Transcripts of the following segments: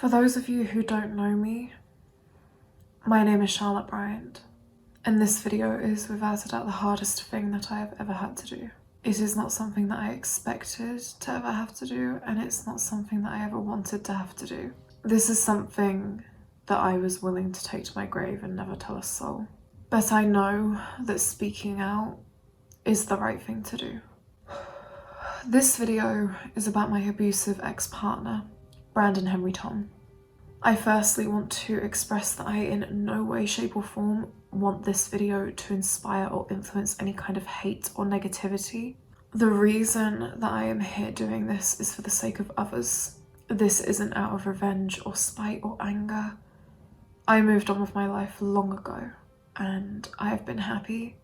For those of you who don't know me, my name is Charlotte Bryant, and this video is without a doubt the hardest thing that I have ever had to do. It is not something that I expected to ever have to do, and it's not something that I ever wanted to have to do. This is something that I was willing to take to my grave and never tell a soul. But I know that speaking out is the right thing to do. This video is about my abusive ex-partner, Brandon Henry Tom. I firstly want to express that I in no way, shape or form want this video to inspire or influence any kind of hate or negativity. The reason that I am here doing this is for the sake of others. This isn't out of revenge or spite or anger. I moved on with my life long ago and I have been happy.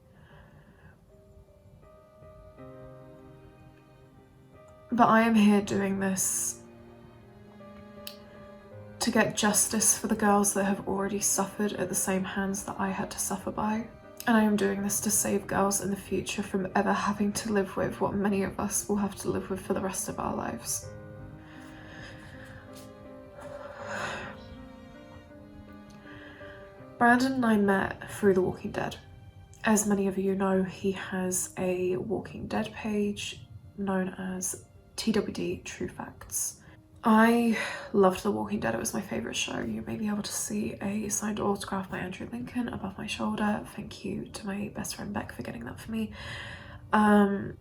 But I am here doing this to get justice for the girls that have already suffered at the same hands that I had to suffer by. And I am doing this to save girls in the future from ever having to live with what many of us will have to live with for the rest of our lives. Brandon and I met through The Walking Dead. As many of you know, he has a Walking Dead page known as TWD True Facts. I loved The Walking Dead. It was my favourite show. You may be able to see a signed autograph by Andrew Lincoln above my shoulder. Thank you to my best friend Beck for getting that for me. When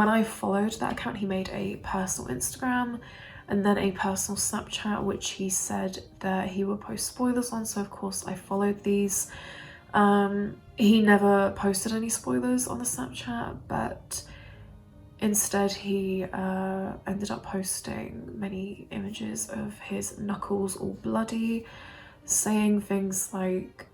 I followed that account, he made a personal Instagram and then a personal Snapchat, which he said that he would post spoilers on, so of course I followed these. He never posted any spoilers on the Snapchat, but instead, he ended up posting many images of his knuckles all bloody, saying things like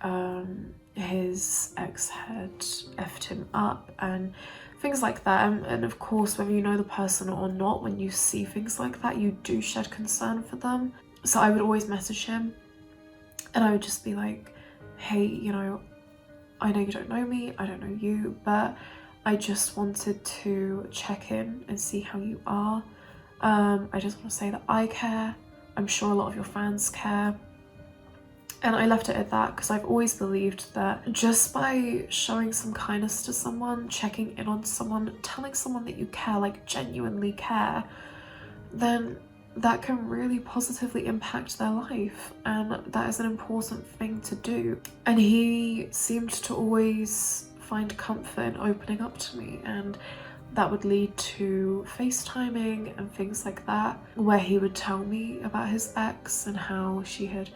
his ex had effed him up and things like that. And of course, whether you know the person or not, when you see things like that, you do shed concern for them. So I would always message him and I would just be like, hey, you know, I know you don't know me, I don't know you, but I just wanted to check in and see how you are. I just want to say that I care. I'm sure a lot of your fans care. And I left it at that because I've always believed that just by showing some kindness to someone, checking in on someone, telling someone that you care, like genuinely care, then that can really positively impact their life. And that is an important thing to do. And he seemed to always find comfort in opening up to me, and that would lead to FaceTiming and things like that, where he would tell me about his ex and how she had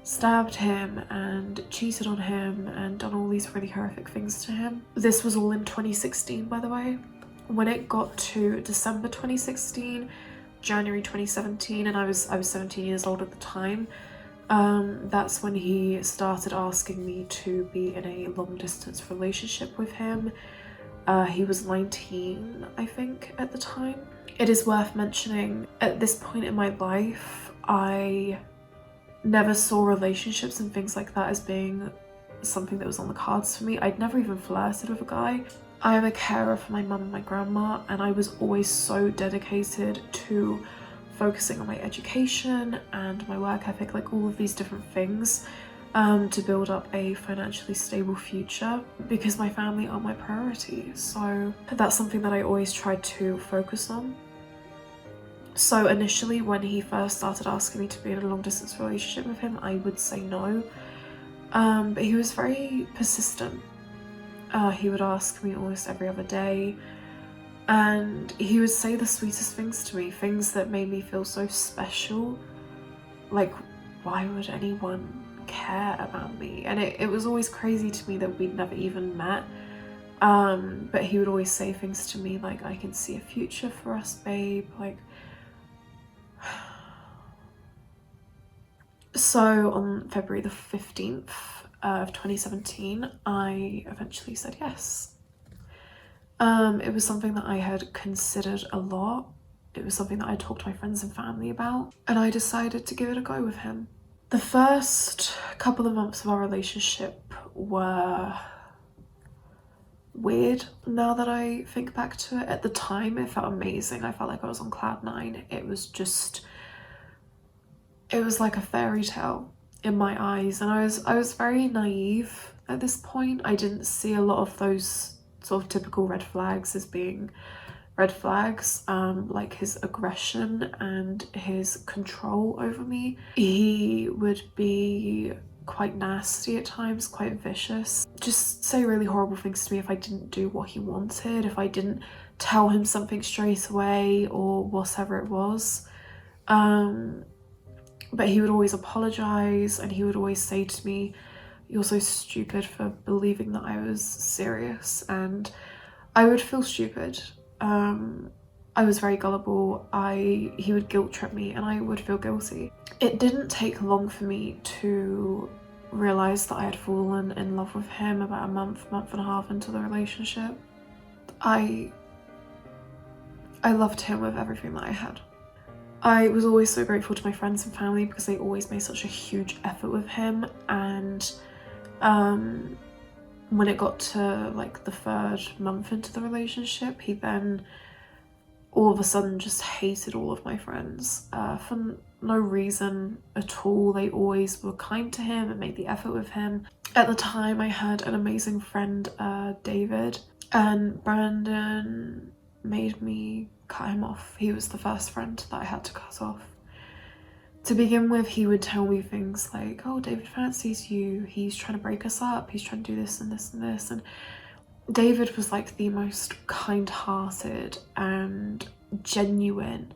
stabbed him and cheated on him and done all these really horrific things to him. This was all in 2016, by the way. When it got to December 2016, January 2017, and I was 17 years old at the time, that's when he started asking me to be in a long distance relationship with him. He was 19, I think, at the time. It is worth mentioning, at this point in my life, I never saw relationships and things like that as being something that was on the cards for me. I'd never even flirted with a guy. I am a carer for my mum and my grandma, and I was always so dedicated to focusing on my education and my work ethic, like all of these different things, to build up a financially stable future, because my family are my priority. So that's something that I always tried to focus on. So initially, when he first started asking me to be in a long distance relationship with him, I would say no, but he was very persistent. He would ask me almost every other day, and he would say the sweetest things to me, things that made me feel so special. Like, why would anyone care about me? And it was always crazy to me that we'd never even met. But he would always say things to me like, I can see a future for us, babe. Like, so on February the 15th of 2017, I eventually said yes. It was something that I had considered a lot. It was something that I talked to my friends and family about, and I decided to give it a go with him. The first couple of months of our relationship were weird now that I think back to it. At the time, it felt amazing. I felt like I was on cloud nine. It was just it was like a fairy tale in my eyes, and I was very naive at this point. I didn't see a lot of those sort of typical red flags as being red flags, like his aggression and his control over me. He would be quite nasty at times, quite vicious, just say really horrible things to me if I didn't do what he wanted, if I didn't tell him something straight away or whatever it was. But he would always apologize, and he would always say to me, "You're so stupid for believing that I was serious," and I would feel stupid. I was very gullible. He would guilt trip me and I would feel guilty. It didn't take long for me to realize that I had fallen in love with him about a month and a half into the relationship. I loved him with everything that I had. I was always so grateful to my friends and family because they always made such a huge effort with him, and when it got to like the 3rd month into the relationship, he then all of a sudden just hated all of my friends for no reason at all. They always were kind to him and made the effort with him. At the time, I had an amazing friend, David, and Brandon made me cut him off. He was the first friend that I had to cut off. To begin with, he would tell me things like, "Oh, David fancies you, he's trying to break us up, he's trying to do this and this and this," and David was like the most kind-hearted and genuine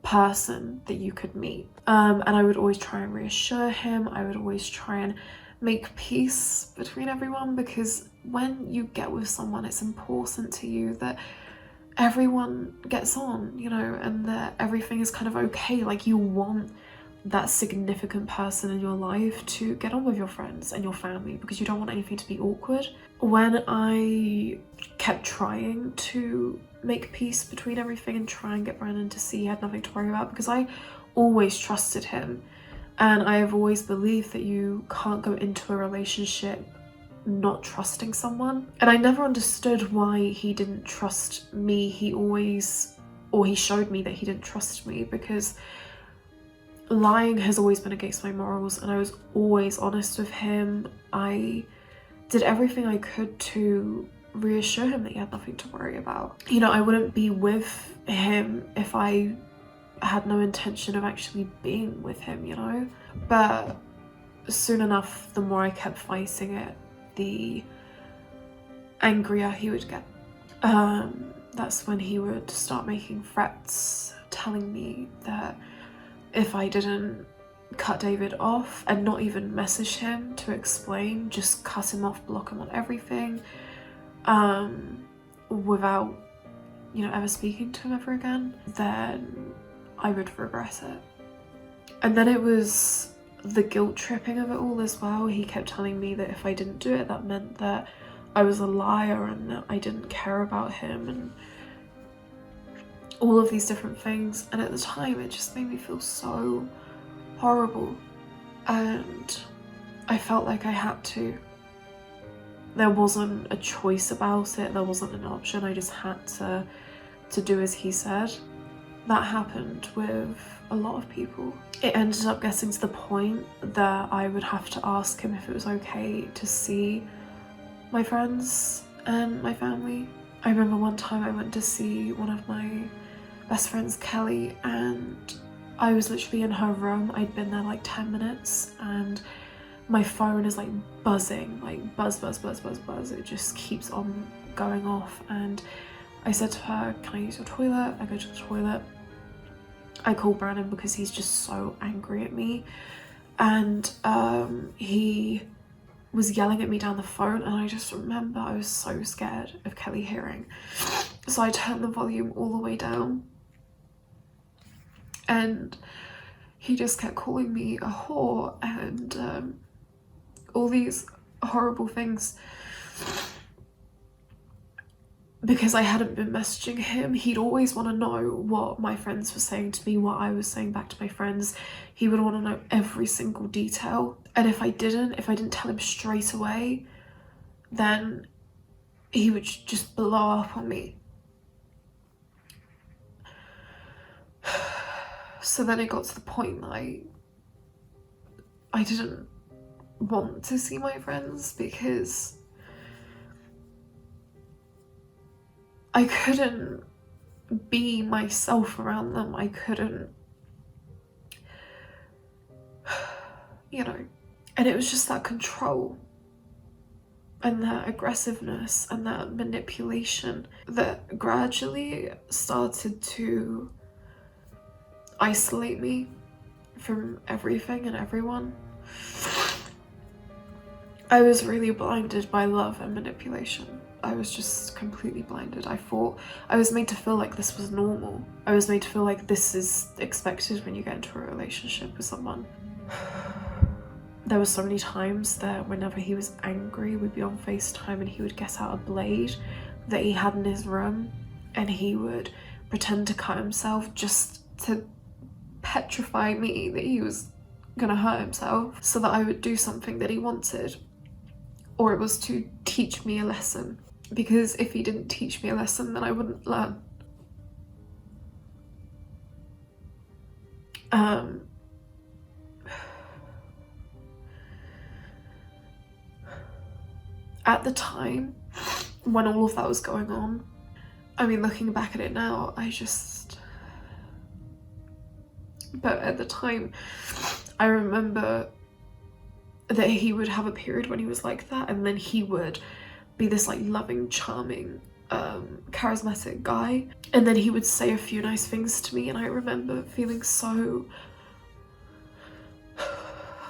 person that you could meet. And I would always try and reassure him. I would always try and make peace between everyone, because when you get with someone, it's important to you that everyone gets on, you know, and that everything is kind of okay. Like, you want that significant person in your life to get on with your friends and your family, because you don't want anything to be awkward. When I kept trying to make peace between everything and try and get Brandon to see he had nothing to worry about, because I always trusted him, and I have always believed that you can't go into a relationship not trusting someone. And I never understood why he didn't trust me. He showed me that he didn't trust me, because lying has always been against my morals, and I was always honest with him. I did everything I could to reassure him that he had nothing to worry about. You know, I wouldn't be with him if I had no intention of actually being with him, you know? But soon enough, the more I kept fighting it, the angrier he would get. That's when he would start making threats, telling me that if I didn't cut David off and not even message him to explain, just cut him off, block him on everything, without, you know, ever speaking to him ever again, then I would regret it. And then it was the guilt tripping of it all as well. He kept telling me that if I didn't do it, that meant that I was a liar and that I didn't care about him, and all of these different things. And at the time, it just made me feel so horrible, and I felt like I had to. There wasn't a choice about it, there wasn't an option, I just had to do as he said. That happened with a lot of people. It ended up getting to the point that I would have to ask him if it was okay to see my friends and my family. I remember one time I went to see one of my best friends, Kelly, and I was literally in her room. I'd been there like 10 minutes and my phone is like buzzing, like buzz, buzz, buzz, buzz, buzz. It just keeps on going off, and I said to her, "Can I use your toilet?" I go to the toilet. I call Brandon because he's just so angry at me, and he was yelling at me down the phone, and I just remember I was so scared of Kelly hearing. So I turned the volume all the way down, and he just kept calling me a whore and all these horrible things. Because I hadn't been messaging him, he'd always want to know what my friends were saying to me, what I was saying back to my friends. He would want to know every single detail. And if I didn't tell him straight away, then he would just blow up on me. So then it got to the point that I I didn't want to see my friends because I couldn't be myself around them. I couldn't, you know, and it was just that control and that aggressiveness and that manipulation that gradually started to isolate me from everything and everyone. I was really blinded by love and manipulation. I was just completely blinded. I thought I was made to feel like this was normal. I was made to feel like this is expected when you get into a relationship with someone. There were so many times that whenever he was angry, we'd be on FaceTime and he would get out a blade that he had in his room and he would pretend to cut himself just to petrify me that he was gonna hurt himself so that I would do something that he wanted. Or it was to teach me a lesson, because if he didn't teach me a lesson, then I wouldn't learn. At the time, when all of that was going on, I mean, looking back at it now, but at the time, I remember that he would have a period when he was like that, and then he would be this like loving, charming, charismatic guy, and then he would say a few nice things to me, and I remember feeling so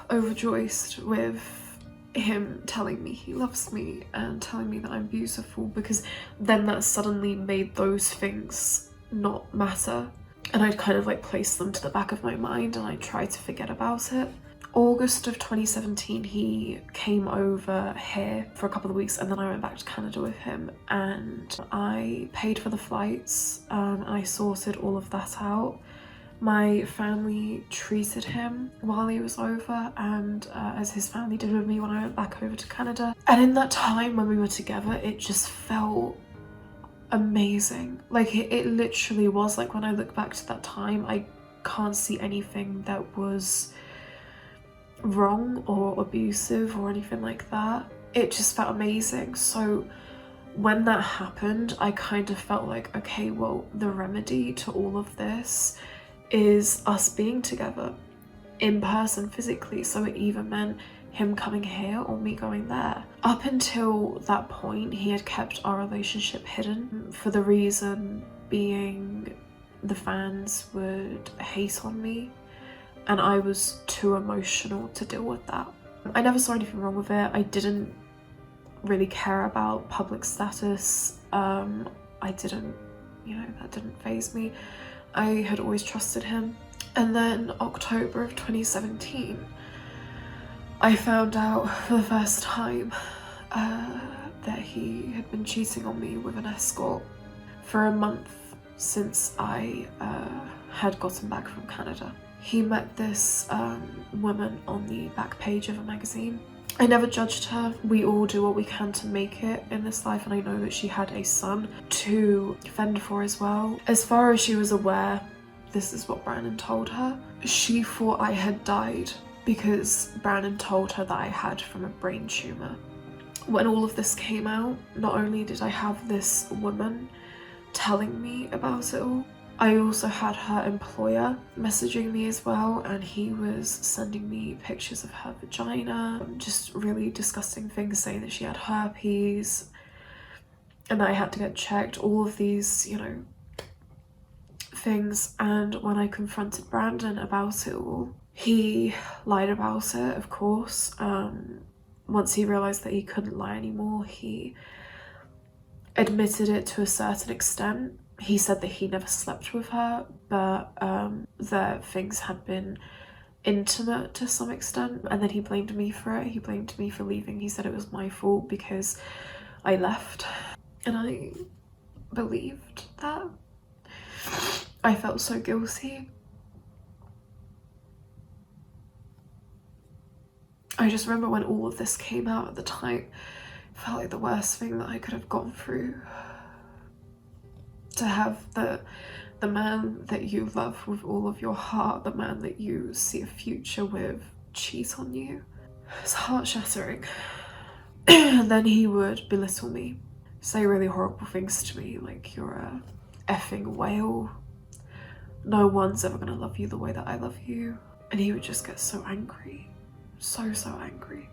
overjoyed with him telling me he loves me and telling me that I'm beautiful, because then that suddenly made those things not matter, and I'd kind of like place them to the back of my mind and I tried to forget about it. August of 2017, he came over here for a couple of weeks, and then I went back to Canada with him, and I paid for the flights, and I sorted all of that out. My family treated him while he was over, and as his family did with me when I went back over to Canada. And in that time when we were together, it just felt amazing. Like it literally was. Like when I look back to that time, I can't see anything that was wrong or abusive or anything like that. It just felt amazing. So when that happened, I kind of felt like, okay, well, the remedy to all of this is us being together in person physically. So it either meant him coming here or me going there. Up until that point, he had kept our relationship hidden, for the reason being the fans would hate on me, and I was too emotional to deal with that. I never saw anything wrong with it. I didn't really care about public status. I didn't, that didn't faze me. I had always trusted him. And then October of 2017, I found out for the first time that he had been cheating on me with an escort for a month since I had gotten back from Canada. He met this woman on the back page of a magazine. I never judged her. We all do what we can to make it in this life, and I know that she had a son to fend for as well. As far as she was aware, this is what Brandon told her. She thought I had died because Brandon told her that I had from a brain tumour. When all of this came out, not only did I have this woman telling me about it all, I also had her employer messaging me as well, and he was sending me pictures of her vagina, just really disgusting things, saying that she had herpes and I had to get checked, all of these, things. And when I confronted Brandon about it all, he lied about it, of course. Once he realised that he couldn't lie anymore, he admitted it to a certain extent. He said that he never slept with her, but that things had been intimate to some extent, and then he blamed me for it. He blamed me for leaving. He said it was my fault because I left, and I believed that. I felt so guilty. I just remember when all of this came out at the time, it felt like the worst thing that I could have gone through. To have the man that you love with all of your heart, the man that you see a future with, cheat on you. It's heart-shattering. And then he would belittle me, say really horrible things to me, like, you're a effing whale, no one's ever gonna love you the way that I love you. And he would just get so angry, so angry.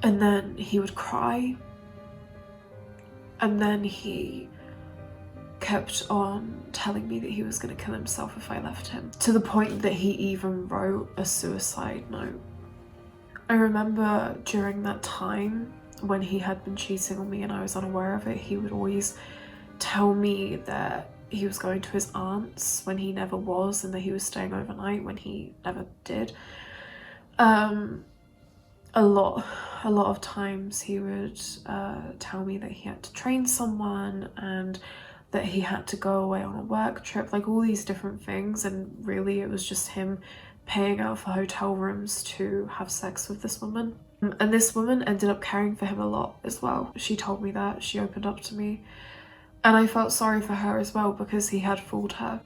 And then he would cry, and then he kept on telling me that he was going to kill himself if I left him, to the point that he even wrote a suicide note. I remember during that time when he had been cheating on me and I was unaware of it, he would always tell me that he was going to his aunt's when he never was, and that he was staying overnight when he never did. A lot of times he would tell me that he had to train someone and that he had to go away on a work trip, like all these different things, and really it was just him paying out for hotel rooms to have sex with this woman. And this woman ended up caring for him a lot as well. She told me that, she opened up to me, and I felt sorry for her as well, because he had fooled her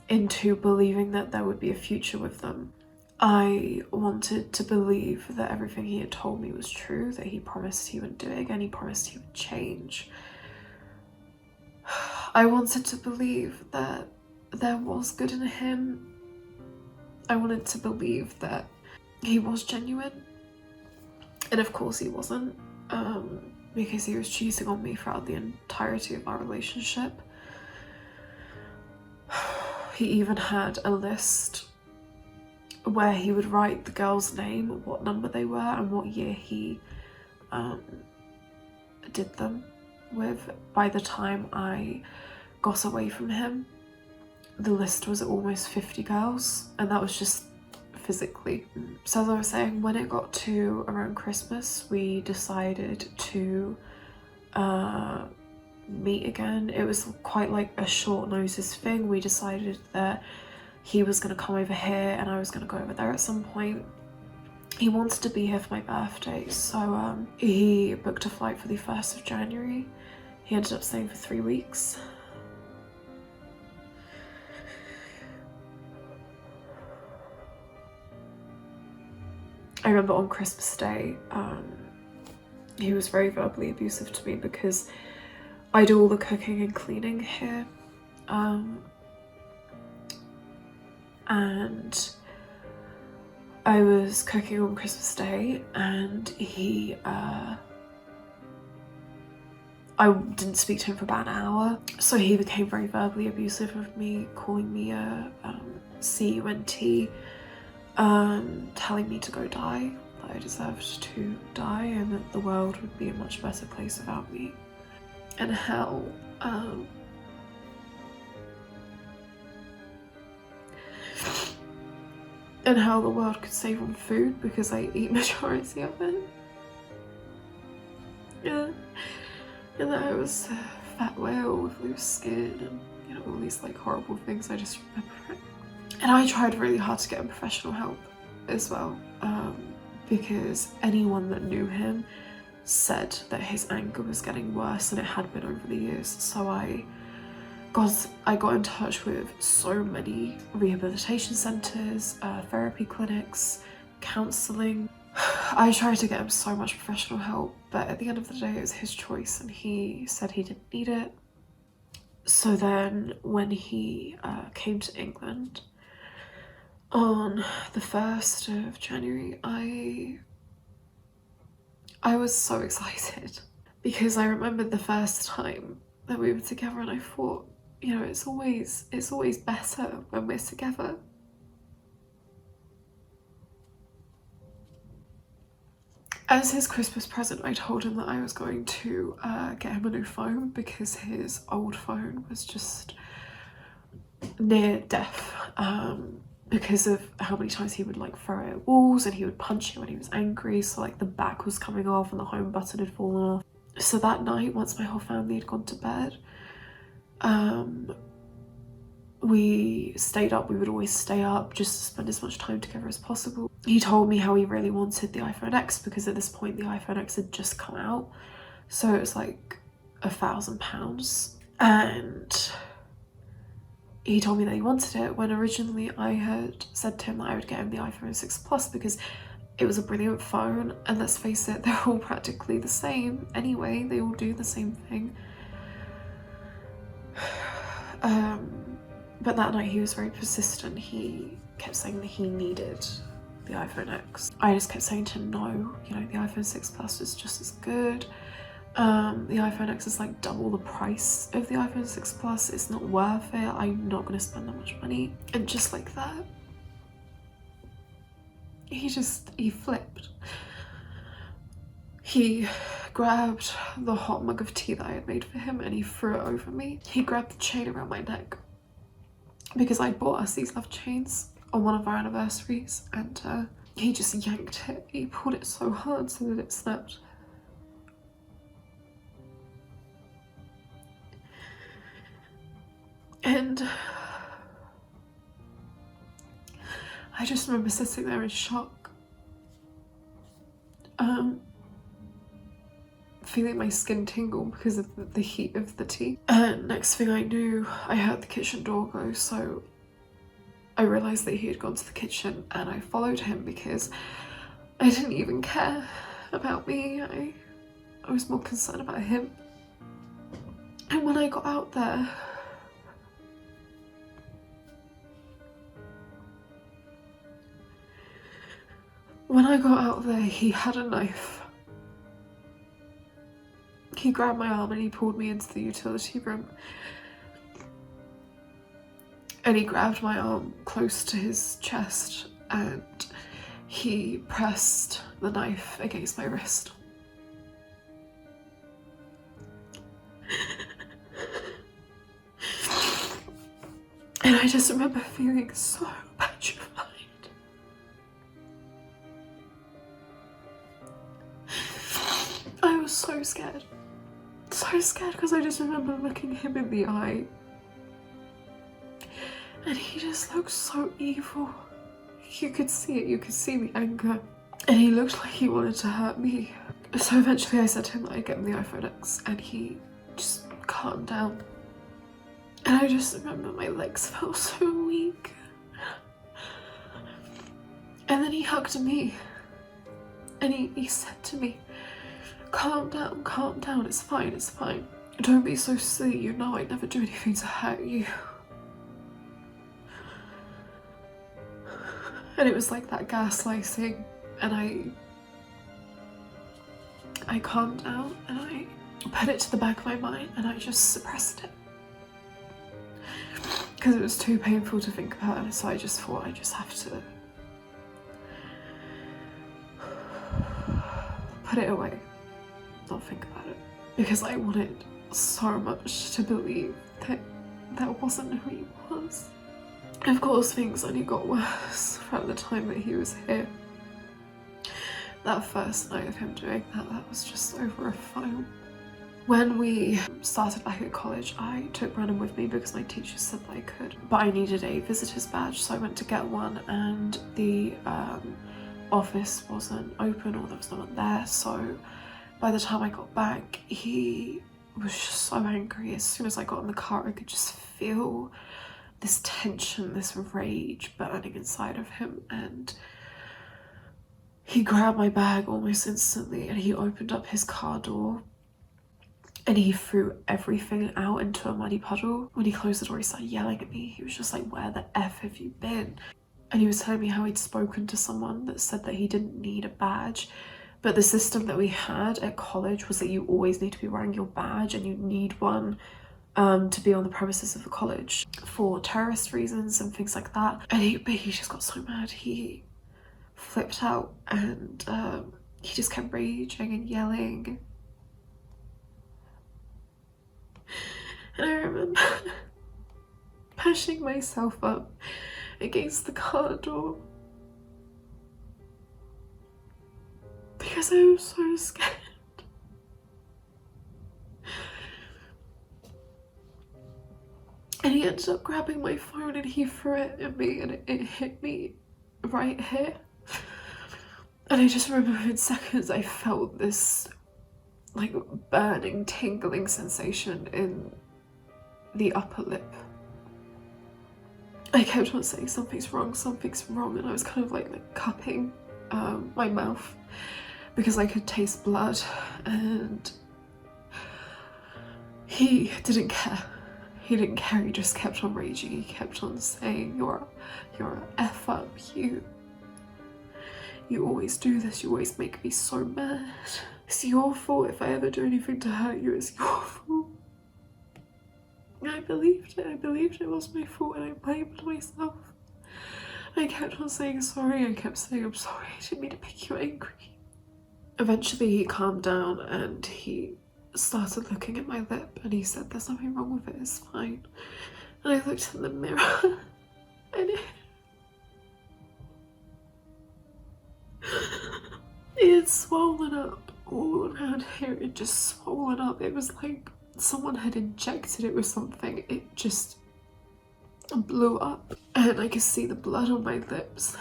into believing that there would be a future with them. I wanted to believe that everything he had told me was true, that he promised he would do it again, he promised he would change. I wanted to believe that there was good in him. I wanted to believe that he was genuine. And of course he wasn't, because he was cheating on me throughout the entirety of our relationship. He even had a list where he would write the girl's name, what number they were, and what year he did them with. By the time I got away from him, the list was almost 50 girls, and that was just physically. So as I was saying, when it got to around Christmas, we decided to meet again. It was quite like a short notice thing. We decided that he was going to come over here and I was going to go over there at some point. He wanted to be here for my birthday, so he booked a flight for the 1st of January. He ended up staying for 3 weeks. I remember on Christmas Day, he was very verbally abusive to me because I do all the cooking and cleaning here. And I was cooking on Christmas Day, and I didn't speak to him for about an hour, so he became very verbally abusive of me, calling me a cunt, telling me to go die, that I deserved to die, and that the world would be a much better place without me, and how the world could save on food because I eat majority of it. Yeah, and that I was a fat whale with loose skin, and you know, all these like horrible things. I just remember it. And I tried really hard to get him professional help as well, because anyone that knew him said that his anger was getting worse, and it had been over the years. So I got in touch with so many rehabilitation centres, therapy clinics, counselling. I tried to get him so much professional help, but at the end of the day it was his choice, and he said he didn't need it. So then when he came to England on the 1st of January, I was so excited, because I remembered the first time that we were together, and I thought, you know, it's always better when we're together. As his Christmas present, I told him that I was going to get him a new phone, because his old phone was just near death, because of how many times he would like throw it at walls, and he would punch it when he was angry, so like the back was coming off and the home button had fallen off. So that night, once my whole family had gone to bed, we stayed up. We would always stay up just to spend as much time together as possible. He told me how he really wanted the iPhone X, because at this point the iPhone X had just come out, so it was like £1,000, and he told me that he wanted it, when originally I had said to him that I would get him the iPhone 6 Plus, because It was a brilliant phone, and let's face it, they're all practically the same anyway. They all do the same thing. But that night he was very persistent. He kept saying that he needed the iPhone X. I just kept saying to him, no, you know, the iPhone 6 Plus is just as good. The iPhone X is like double the price of the iPhone 6 Plus. It's not worth it. I'm not going to spend that much money. And just like that, he flipped. He grabbed the hot mug of tea that I had made for him and he threw it over me. He grabbed the chain around my neck because I bought us these love chains on one of our anniversaries, and he just yanked it. He pulled it so hard so that it snapped. And I just remember sitting there in shock, feeling my skin tingle because of the heat of the tea. And next thing I knew, I heard the kitchen door go, so I realised that he had gone to the kitchen, and I followed him because I didn't even care about me. I was more concerned about him. And when I got out there, he had a knife. He grabbed my arm and he pulled me into the utility room. And he grabbed my arm close to his chest and he pressed the knife against my wrist. And I just remember feeling so petrified. I was so scared. So scared because I just remember looking him in the eye. And he just looked so evil. You could see it, you could see the anger. And he looked like he wanted to hurt me. So eventually I said to him that I'd get him the iPhone X and he just calmed down. And I just remember my legs felt so weak. And then he hugged me. And he said to me, calm down, it's fine, it's fine. Don't be so silly, you know I'd never do anything to hurt you. And it was like that gaslighting, and I calmed down and I put it to the back of my mind and I just suppressed it. Because it was too painful to think about, and so I just thought I just have to put it away, not think about it. Because I wanted so much to believe that that wasn't who he was. Of course, things only got worse throughout the time that he was here. That first night of him doing that was just over a phone. When we started back at college, I took Brennan with me because my teacher said that I could. But I needed a visitor's badge, so I went to get one, and the office wasn't open or there was no one there. So by the time I got back, he was just so angry. As soon as I got in the car, I could just feel this tension, this rage burning inside of him, and he grabbed my bag almost instantly and he opened up his car door and he threw everything out into a muddy puddle. When he closed the door, he started yelling at me. He was just like, where the F have you been? And he was telling me how he'd spoken to someone that said that he didn't need a badge, but the system that we had at college was that you always need to be wearing your badge, and you need one to be on the premises of the college for terrorist reasons and things like that. And he just got so mad. He flipped out and he just kept raging and yelling. And I remember pushing myself up against the car door because I was so scared. And he ended up grabbing my phone and he threw it at me and it hit me right here. And I just remember in seconds I felt this like burning, tingling sensation in the upper lip. I kept on saying something's wrong, and I was kind of like cupping my mouth because I could taste blood, and he didn't care. He didn't care, he just kept on raging. He kept on saying, you're an F up, you always do this, you always make me so mad. It's your fault if I ever do anything to hurt you, it's your fault. And I believed it was my fault, and I blamed myself. I kept on saying sorry, I kept saying I'm sorry, I didn't mean to make you angry. Eventually he calmed down and he started looking at my lip and he said, there's nothing wrong with it, it's fine. And I looked in the mirror and it had swollen up all around here. It just swollen up. It was like someone had injected it with something. It just blew up and I could see the blood on my lips.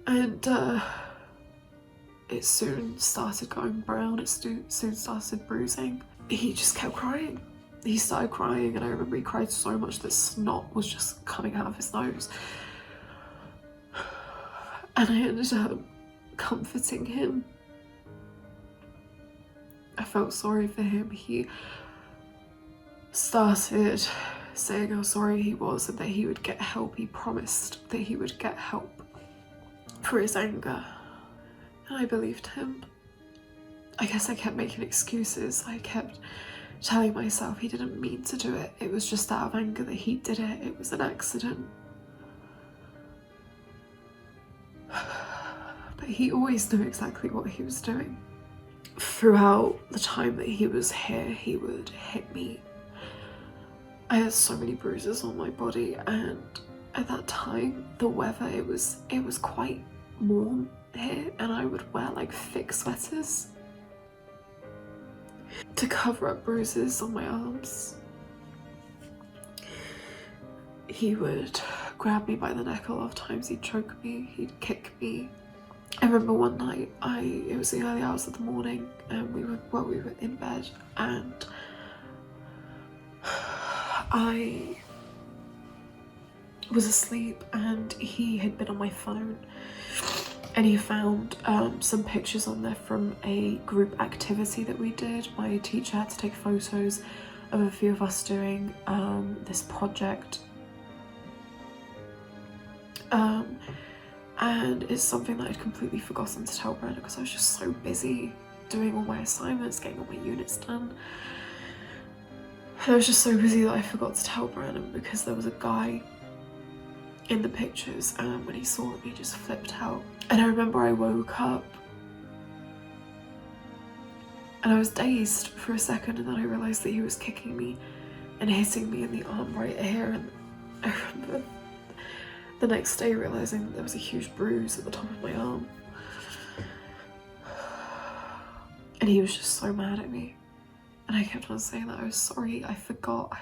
And it soon started going brown, it soon started bruising. He just kept crying. He started crying and I remember he cried so much that snot was just coming out of his nose. And I ended up comforting him. I felt sorry for him. He started saying how sorry he was and that he would get help. He promised that he would get help for his anger. And I believed him. I guess I kept making excuses. I kept telling myself he didn't mean to do it. It was just out of anger that he did it. It was an accident. But he always knew exactly what he was doing. Throughout the time that he was here, he would hit me. I had so many bruises on my body, and at that time, the weather, it was quite warm here, and I would wear like thick sweaters to cover up bruises on my arms. He would grab me by the neck a lot of times, he'd choke me, he'd kick me. I remember one night, it was the early hours of the morning and we were in bed, and I was asleep and he had been on my phone and he found some pictures on there from a group activity that we did. My teacher had to take photos of a few of us doing this project. And it's something that I'd completely forgotten to tell Brenda because I was just so busy doing all my assignments, getting all my units done. And I was just so busy that I forgot to tell Brandon because there was a guy in the pictures, and when he saw them he just flipped out. And I remember I woke up and I was dazed for a second, and then I realised that he was kicking me and hitting me in the arm right here. And I remember the next day realising that there was a huge bruise at the top of my arm. And he was just so mad at me. And I kept on saying that I was sorry, I forgot.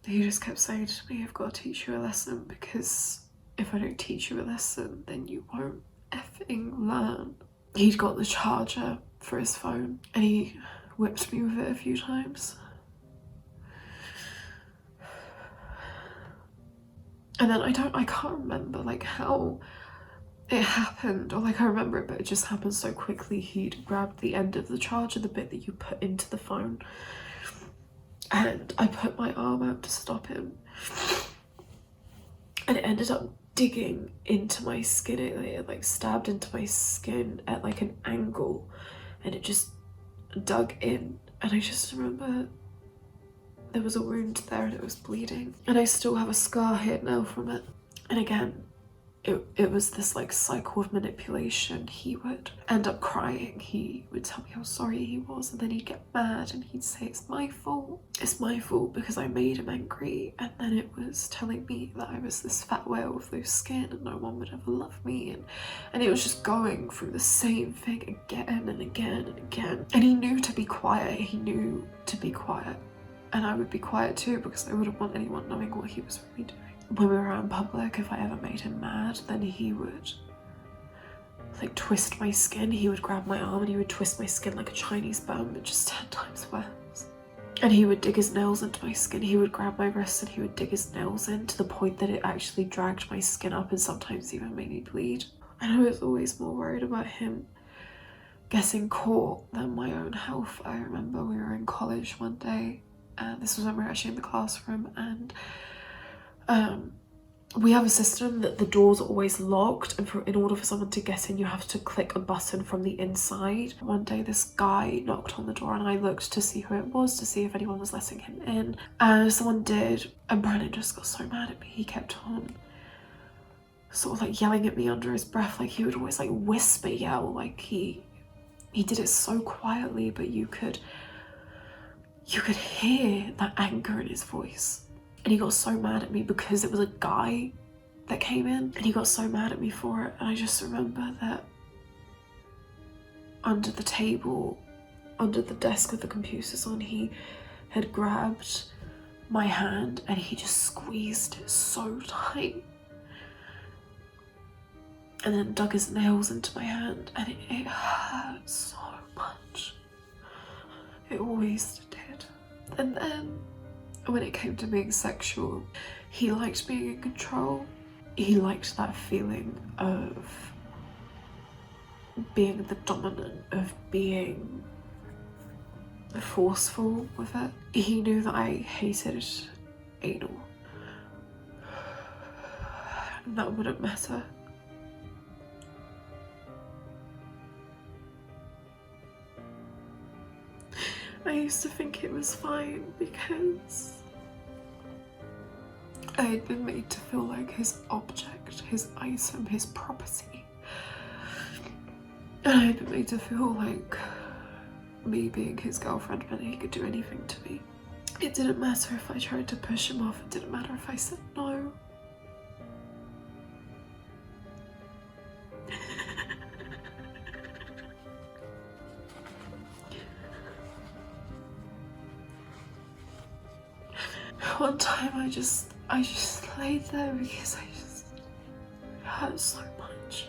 He just kept saying to me, I've got to teach you a lesson, because if I don't teach you a lesson, then you won't effing learn. He'd got the charger for his phone and he whipped me with it a few times. And then I can't remember like how it happened, or like I remember it, but it just happened so quickly. He'd grabbed the end of the charger, the bit that you put into the phone, and I put my arm out to stop him, and it ended up digging into my skin. It like stabbed into my skin at like an angle, and it just dug in. And I just remember there was a wound there and it was bleeding, and I still have a scar here now from it. And again, it was this like cycle of manipulation. He would end up crying, he would tell me how sorry he was, and then he'd get mad and he'd say it's my fault because I made him angry. And then it was telling me that I was this fat whale with loose skin and no one would ever love me, and it was just going through the same thing again and again and again. And he knew to be quiet, and I would be quiet too, because I wouldn't want anyone knowing what he was really doing. When we were out in public, if I ever made him mad, then he would like twist my skin. He would grab my arm and he would twist my skin like a Chinese bun, but just 10 times worse. And he would dig his nails into my skin. He would grab my wrists and he would dig his nails in to the point that it actually dragged my skin up and sometimes even made me bleed. And I was always more worried about him getting caught than my own health. I remember we were in college one day, and this was when we were actually in the classroom, and we have a system that the doors are always locked, and in order for someone to get in you have to click a button from the inside. One day this guy knocked on the door and I looked to see who it was, to see if anyone was letting him in, and someone did, and Brennan just got so mad at me. He kept on sort of like yelling at me under his breath, like he would always like whisper yell, like he did it so quietly, but you could hear that anger in his voice. And he got so mad at me because it was a guy that came in, and he got so mad at me for it. And I just remember that under the table, under the desk with the computers on, he had grabbed my hand and he just squeezed it so tight. And then dug his nails into my hand, and it hurt so much. It always did. And then when it came to being sexual, he liked being in control. He liked that feeling of being the dominant, of being forceful with it. He knew that I hated anal, and that wouldn't matter. I used to think it was fine because I had been made to feel like his object, his item, his property. And I had been made to feel like me being his girlfriend meant he could do anything to me. It didn't matter if I tried to push him off, it didn't matter if I said no. One time I just laid there because it hurt so much.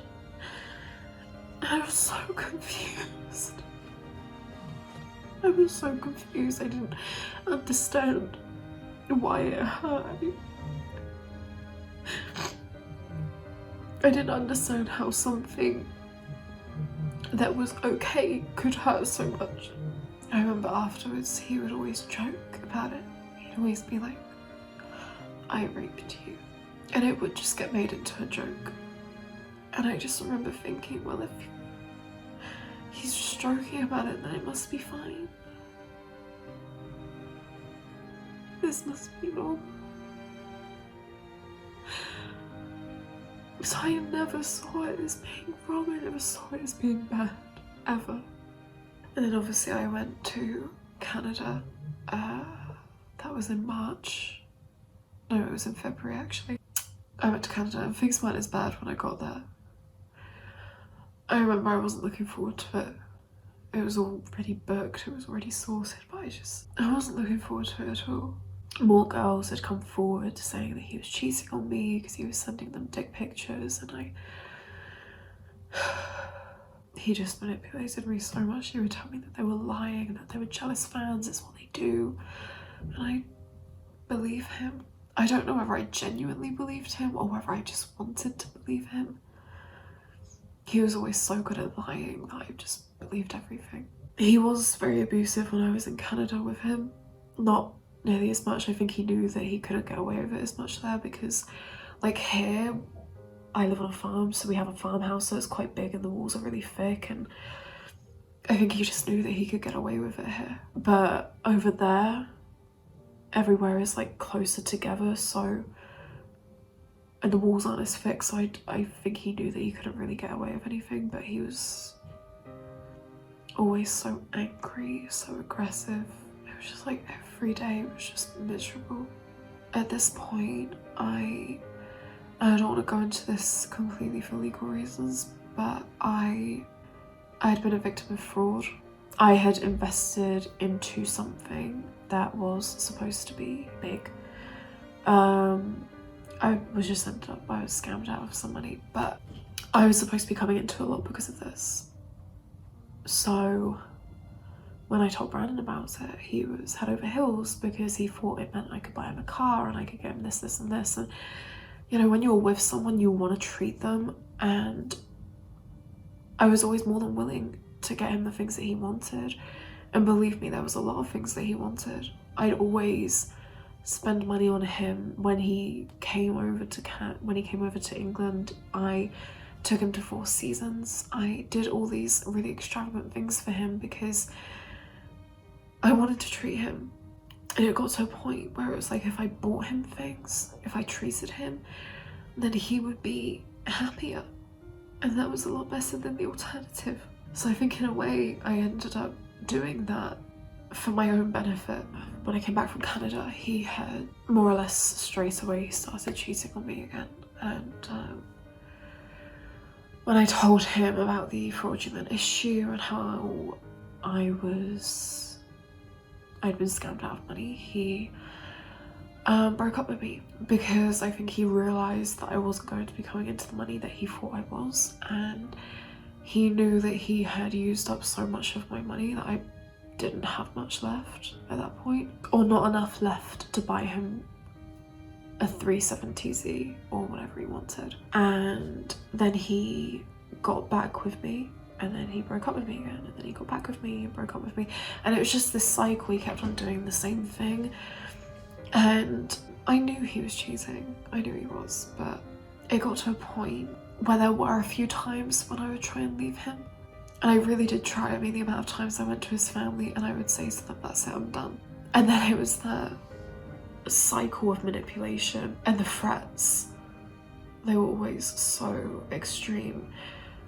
I was so confused. I was so confused. I didn't understand why it hurt. I didn't understand how something that was okay could hurt so much. I remember afterwards he would always joke about it. He'd always be like, I raped you. And it would just get made into a joke. And I just remember thinking, well, if he's just joking about it, then it must be fine. This must be normal. So I never saw it as being wrong, I never saw it as being bad, ever. And then obviously I went to Canada. That was in March. No, it was in February actually. I went to Canada and things weren't as bad when I got there. I remember I wasn't looking forward to it. It was all pretty booked, it was already sorted, but I wasn't looking forward to it at all. More girls had come forward saying that he was cheating on me because he was sending them dick pictures, and he just manipulated me so much. He would tell me that they were lying and that they were jealous fans, it's what they do. And I believe him. I don't know whether I genuinely believed him or whether I just wanted to believe him. He was always so good at lying that I just believed everything. He was very abusive when I was in Canada with him. Not nearly as much. I think he knew that he couldn't get away with it as much there because, like, here I live on a farm, so we have a farmhouse, so it's quite big and the walls are really thick, and I think he just knew that he could get away with it here. But over there, everywhere is like closer together, so, and the walls aren't as thick, so I think he knew that he couldn't really get away with anything. But he was always so angry, so aggressive. It was just like every day it was just miserable. At this point, I don't want to go into this completely for legal reasons, but I had been a victim of fraud. I had invested into something that was supposed to be big. I was scammed out of some money, but I was supposed to be coming into a lot because of this. So when I told Brandon about it, he was head over heels because he thought it meant I could buy him a car and I could get him this, this and this. And you know, when you're with someone, you want to treat them, and I was always more than willing to get him the things that he wanted. And believe me, there was a lot of things that he wanted. I'd always spend money on him. When he came over to England, I took him to Four Seasons. I did all these really extravagant things for him because I wanted to treat him. And it got to a point where it was like, if I bought him things, if I treated him, then he would be happier. And that was a lot better than the alternative. So I think in a way I ended up doing that for my own benefit. When I came back from Canada, he had more or less straight away started cheating on me again. And when I told him about the fraudulent issue and how I'd been scammed out of money, he broke up with me because I think he realised that I wasn't going to be coming into the money that he thought I was, and he knew that he had used up so much of my money that I didn't have much left at that point, or not enough left to buy him a 370Z or whatever he wanted. And then he got back with me, and then he broke up with me again, and then he got back with me and broke up with me, and it was just this cycle. He kept on doing the same thing, and I knew he was cheating. I knew he was, but it got to a point where there were a few times when I would try and leave him, and I really did try. I mean, the amount of times I went to his family and I would say to them, that's it, I'm done. And then it was the cycle of manipulation and the threats. They were always so extreme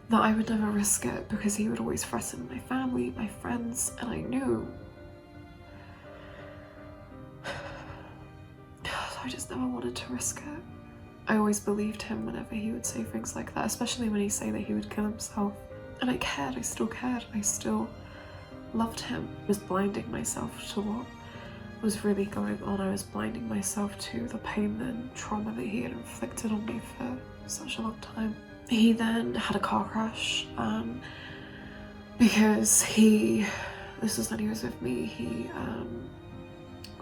that I would never risk it, because he would always threaten my family, my friends, and I knew. I just never wanted to risk it. I always believed him whenever he would say things like that, especially when he'd say that he would kill himself. And I cared, I still cared, I still loved him. I was blinding myself to what was really going on. I was blinding myself to the pain and trauma that he had inflicted on me for such a long time. He then had a car crash because this was when he was with me, he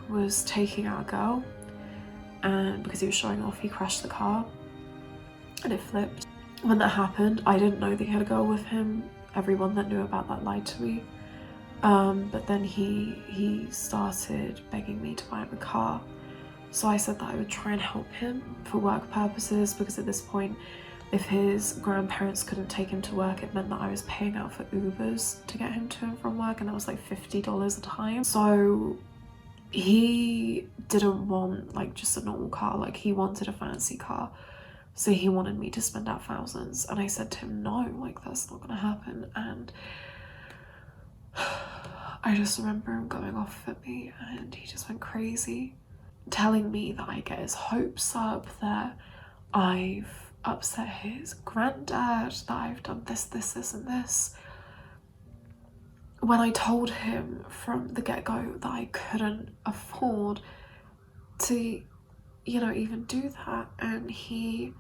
was taking our girl, and because he was showing off, he crashed the car and it flipped. When that happened, I didn't know that he had a girl with him. Everyone that knew about that lied to me. But then he started begging me to buy him a car. So I said that I would try and help him for work purposes, because at this point, if his grandparents couldn't take him to work, it meant that I was paying out for Ubers to get him to and from work, and that was like $50 a time. So he didn't want like just a normal car, like he wanted a fancy car. So he wanted me to spend out thousands, and I said to him, no, like that's not gonna happen. And I just remember him going off at me, and he just went crazy, telling me that I get his hopes up, that I've upset his granddad, that I've done this, this, this, and this. When I told him from the get-go that I couldn't afford to, you know, even do that, and he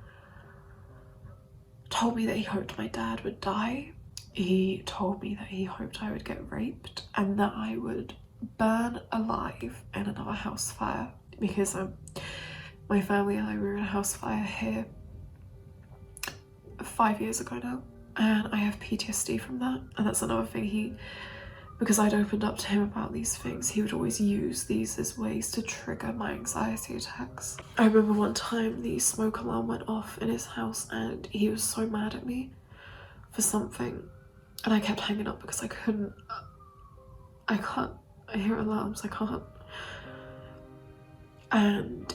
told me that he hoped my dad would die. He told me that he hoped I would get raped and that I would burn alive in another house fire, because my family and I were in a house fire here 5 years ago now, and I have PTSD from that. And that's another thing, because I'd opened up to him about these things, he would always use these as ways to trigger my anxiety attacks. I remember one time the smoke alarm went off in his house, and he was so mad at me for something, and I kept hanging up because I hear alarms, I can't. And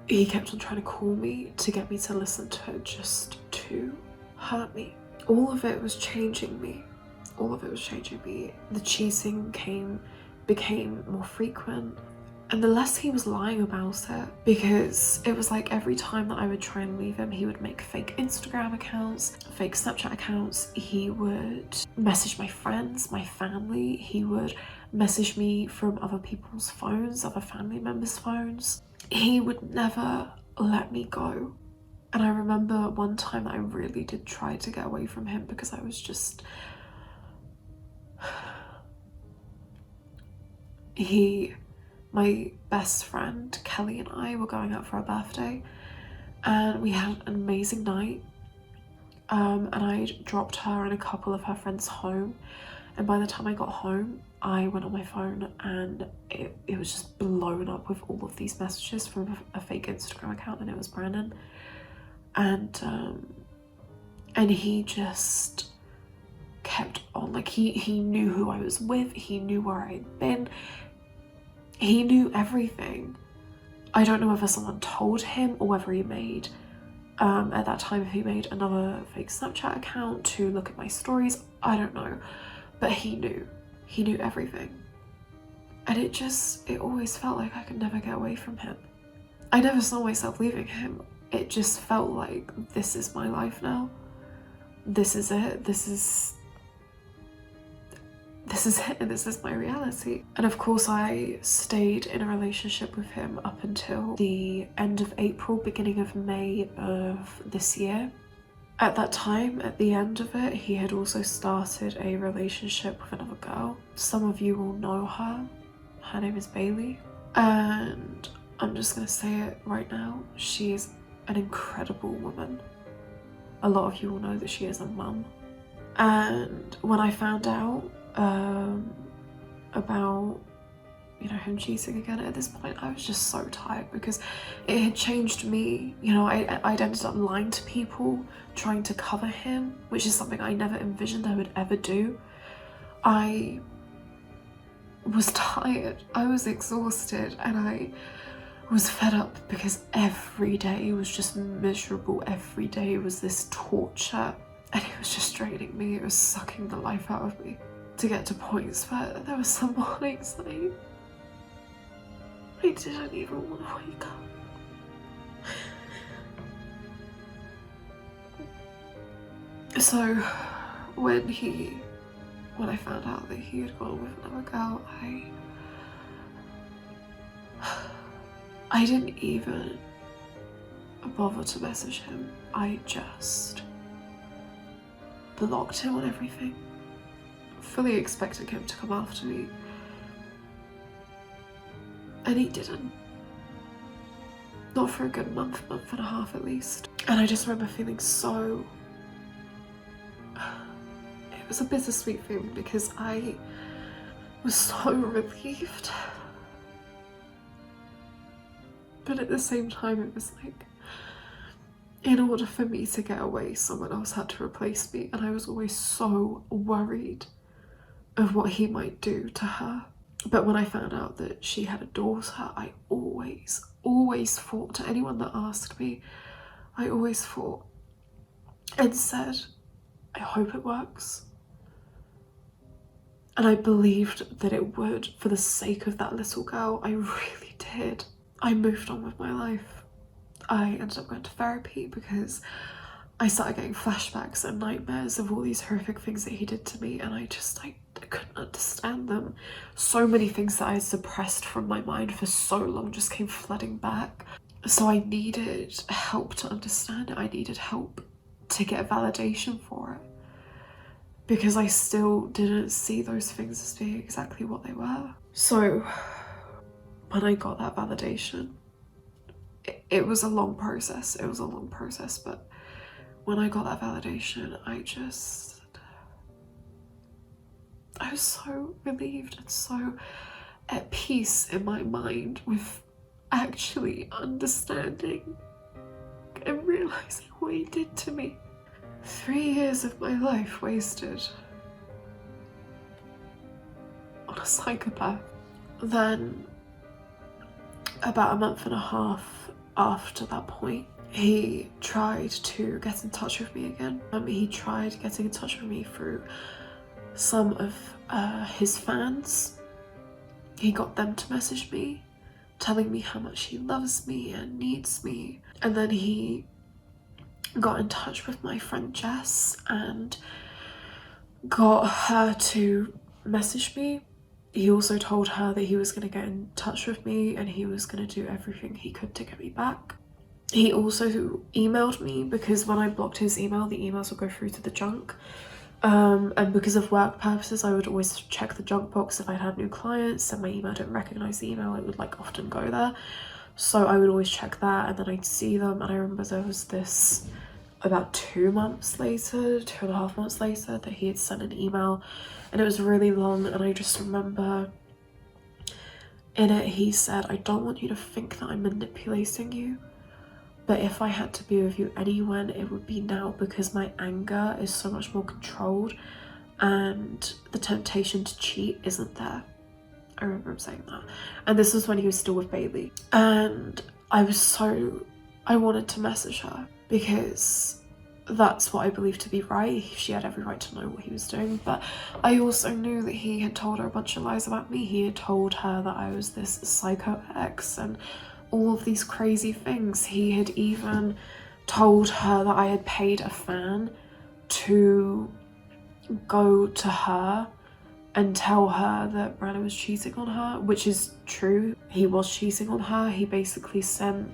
he kept on trying to call me to get me to listen to it, just to hurt me. All of it was changing me. All of it was changing me. The cheating became more frequent, and the less he was lying about it, because it was like every time that I would try and leave him, he would make fake Instagram accounts, fake Snapchat accounts. He would message my friends, my family. He would message me from other people's phones, other family members' phones. He would never let me go. And I remember one time that I really did try to get away from him, because I was just my best friend Kelly and I were going out for our birthday, and we had an amazing night. And I dropped her and a couple of her friends home, and by the time I got home I went on my phone and it was just blown up with all of these messages from a fake Instagram account, and it was Brandon. And he just kept on, like he knew who I was with, he knew where I'd been, he knew everything. I don't know whether someone told him or whether he made at that time, if he made another fake Snapchat account to look at my stories, I don't know, but he knew everything. And it always felt like I could never get away from him. I never saw myself leaving him. It just felt like, this is my life now. This is it. This is it, and this is my reality. And of course I stayed in a relationship with him up until the end of April, beginning of May of this year. At that time, at the end of it, he had also started a relationship with another girl. Some of you will know her. Her name is Bailey. And I'm just gonna say it right now, she is an incredible woman. A lot of you will know that she is a mum. And when I found out about, you know, him cheating again, at this point I was just so tired, because it had changed me. You know, I'd ended up lying to people, trying to cover him, which is something I never envisioned I would ever do. I was tired, I was exhausted, and I was fed up, because every day was just miserable. Every day was this torture, and it was just draining me. It was sucking the life out of me, to get to points where there were some mornings that I didn't even want to wake up. So when I found out that he had gone with another girl, I didn't even bother to message him. I just blocked him on everything, fully expecting him to come after me. And he didn't. Not for a good month and a half at least. And I just remember feeling so... It was a bittersweet feeling, because I was so relieved. But at the same time, it was like, in order for me to get away, someone else had to replace me. And I was always so worried of what he might do to her. But when I found out that she had a daughter, I always fought. To anyone that asked me, I always fought and said, I hope it works. And I believed that it would, for the sake of that little girl. I really did. I moved on with my life. I ended up going to therapy, because I started getting flashbacks and nightmares of all these horrific things that he did to me, and I couldn't understand them. So many things that I had suppressed from my mind for so long just came flooding back. So I needed help to understand it. I needed help to get validation for it, because I still didn't see those things as being exactly what they were. So when I got that validation, it was a long process. It was a long process, but when I got that validation, I was so relieved and so at peace in my mind with actually understanding and realizing what he did to me. 3 years of my life wasted on a psychopath. Then, about a month and a half after that point, he tried to get in touch with me again. He tried getting in touch with me through some of his fans. He got them to message me, telling me how much he loves me and needs me. And then he got in touch with my friend Jess and got her to message me. He also told her that he was going to get in touch with me and he was going to do everything he could to get me back. He also emailed me, because when I blocked his email, the emails would go through to the junk. And because of work purposes, I would always check the junk box if I had new clients and my email didn't recognize the email, it would like often go there. So I would always check that, and then I'd see them. And I remember there was this about 2 months later, 2.5 months later, that he had sent an email, and it was really long. And I just remember in it he said, "I don't want you to think that I'm manipulating you, but if I had to be with you anywhen, it would be now, because my anger is so much more controlled and the temptation to cheat isn't there." I remember him saying that. And this was when he was still with Bailey. And I wanted to message her, because that's what I believed to be right. She had every right to know what he was doing. But I also knew that he had told her a bunch of lies about me. He had told her that I was this psycho ex and all of these crazy things. He had even told her that I had paid a fan to go to her and tell her that Brandon was cheating on her, which is true. He was cheating on her. He basically sent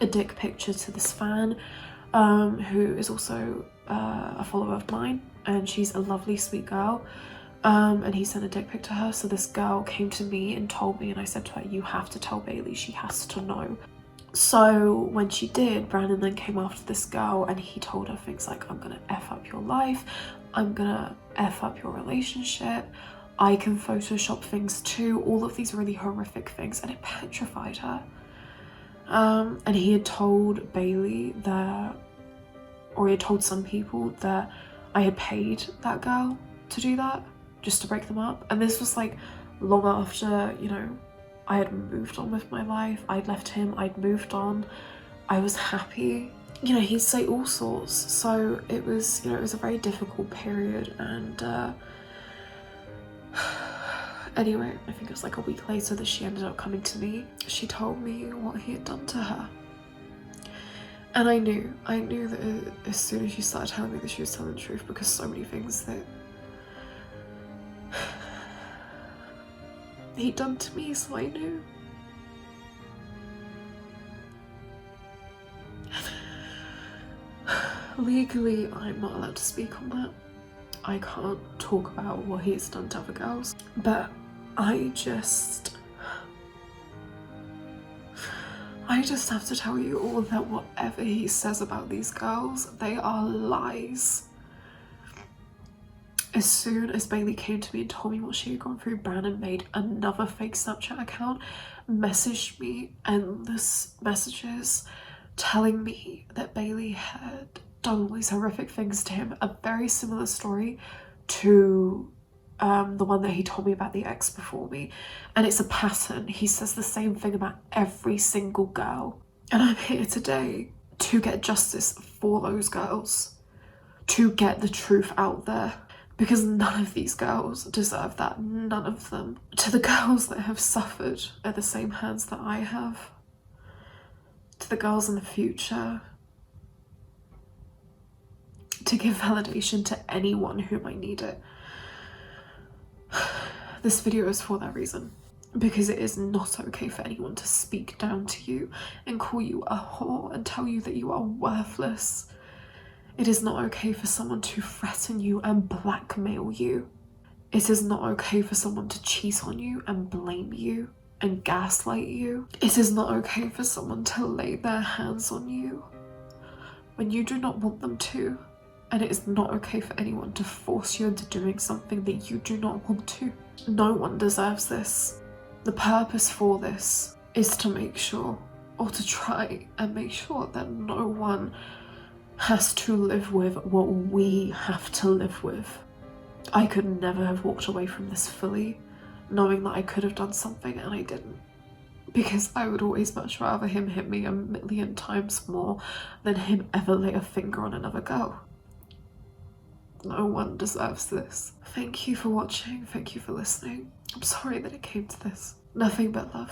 a dick picture to this fan, who is also a follower of mine, and she's a lovely, sweet girl. And he sent a dick pic to her. So this girl came to me and told me, and I said to her, "You have to tell Bailey, she has to know." So when she did, Brandon then came after this girl, and he told her things like, "I'm gonna F up your life, I'm gonna F up your relationship, I can Photoshop things too," all of these really horrific things, and it petrified her. And he had told Bailey that, or he had told some people that I had paid that girl to do that, just to break them up. And this was like long after, you know, I had moved on with my life. I'd left him, I'd moved on, I was happy. You know, he'd say all sorts. So it was, you know, it was a very difficult period. And anyway, I think it was like a week later that she ended up coming to me. She told me what he had done to her. And I knew that as soon as she started telling me that she was telling the truth, because so many things that he'd done to me, so I knew. Legally, I'm not allowed to speak on that. I can't talk about what he's done to other girls, but I just have to tell you all that whatever he says about these girls, they are lies. As soon as Bailey came to me and told me what she had gone through, Brandon made another fake Snapchat account, messaged me endless messages telling me that Bailey had done all these horrific things to him. A very similar story to the one that he told me about the ex before me. And it's a pattern. He says the same thing about every single girl. And I'm here today to get justice for those girls, to get the truth out there. Because none of these girls deserve that, none of them. To the girls that have suffered at the same hands that I have, to the girls in the future, to give validation to anyone who might need it. This video is for that reason, because it is not okay for anyone to speak down to you and call you a whore and tell you that you are worthless. It is not okay for someone to threaten you and blackmail you. It is not okay for someone to cheat on you and blame you and gaslight you. It is not okay for someone to lay their hands on you when you do not want them to. And it is not okay for anyone to force you into doing something that you do not want to. No one deserves this. The purpose for this is to make sure, or to try and make sure, that no one has to live with what we have to live with. I could never have walked away from this fully, knowing that I could have done something and I didn't. Because I would always much rather him hit me 1,000,000 times more than him ever lay a finger on another girl. No one deserves this. Thank you for watching, thank you for listening. I'm sorry that it came to this. Nothing but love.